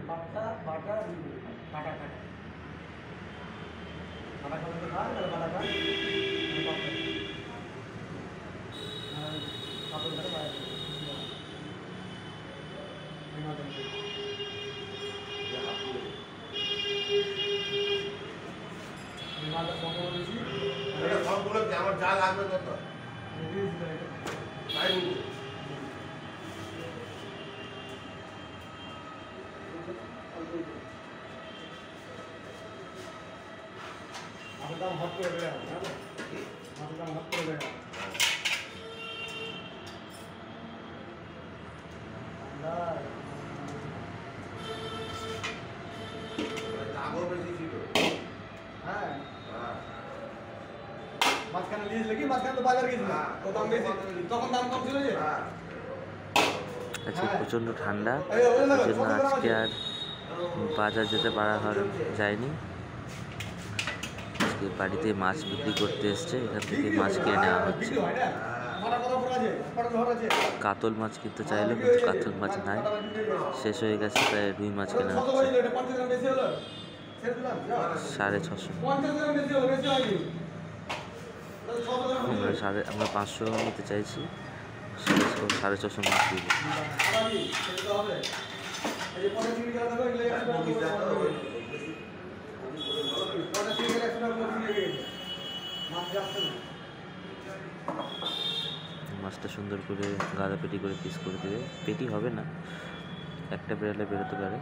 পাতা বাটা কাটা কাটা কাটা খাবে তো খান বাটা খান কাপড় ধরে বাইরে সবগুলো আমার যা লাগবে কত তাই মাছের দাম হট করে দেবে মাছের দাম হট করে দেবে দামও বেশি ছিল। হ্যাঁ মাঝখানে লিজ লেগে মাঝখানে তো বাজার গেছিল তো দাম বেশি তখন দাম কম ছিল যে আজকে প্রচণ্ড ঠান্ডা, ওই জন্য আজকে আর বাজার যেতে পারা যায়নি। আজকে বাড়িতে মাছ বিক্রি করতে এসছে, এখান থেকে মাছ কিনে নেওয়া হচ্ছে। কাতল মাছ কিনতে চাইলো কিন্তু কাতল মাছ নাই, শেষ হয়ে গেছে, তাই রুই মাছ কেনা হচ্ছে 650। আমরা 500 নিতে চাইছি, 650 মাছ দিব। মাছটা সুন্দর করে গাদা পেটি করে পিস করে দেবে, পেটি হবে না, একটা বেরোলে বেরোতে পারে।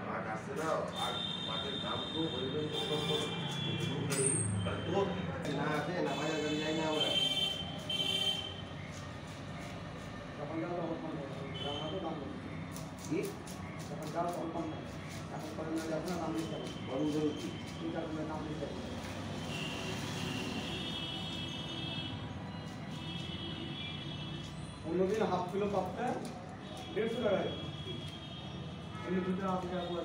অন্যদিন হাফ কিলো পাপটা 150 টাকা, এমনি 2 টাকা 80 টাকা পড়ে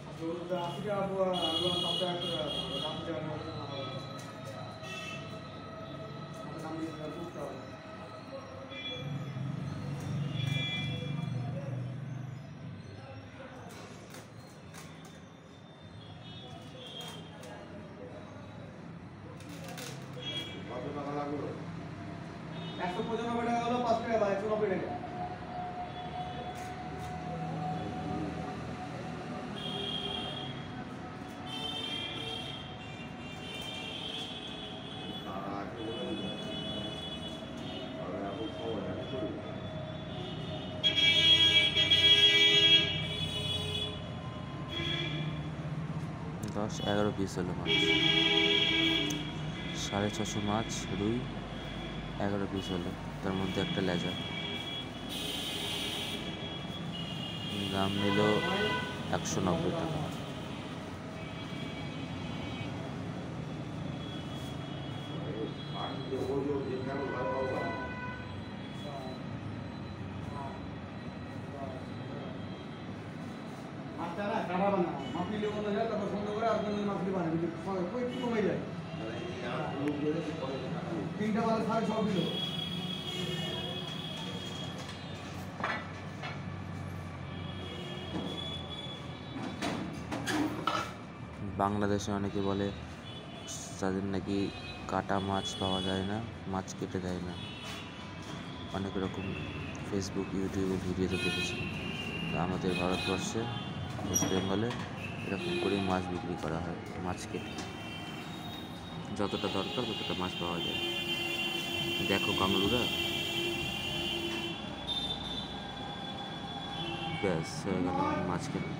80 টাকা পড়ে আলু পাপটা 100 টাকা 80 টাকা দাম দিয়ে বুঝতে হবে। কত টাকা লাগলো? 195 টাকা হলো 5 টাকা বা 190 টাকা। দশ 11 পিস হলো মাছ, 650 মাছ রুই 11 পিস হলো, তার মধ্যে একটা লেজা। দাম নিল 190 টাকা। মাছটা না কাটা বানা মাছলি লেবু না যায় তারপর সুন্দর করে আর কোন মাছলি বানাবে কই কি কমে যায় 3টা বাজে 6.5 কিলো। বাংলাদেশে অনেকে বলে তাদের নাকি কাটা মাছ পাওয়া যায় না, মাছ কেটে দেয় না, অনেক রকম ফেসবুক ইউটিউবে ভিডিওতে দেখেছি। আমাদের ভারতবর্ষে ওয়েস্ট বেঙ্গলে এরকম করেই মাছ বিক্রি করা হয়, মাছ কেটে যতটা দরকার ততটা মাছ পাওয়া যায়। দেখো কামড়ুরা, ব্যাস হয়ে গেল মাছ কেটে।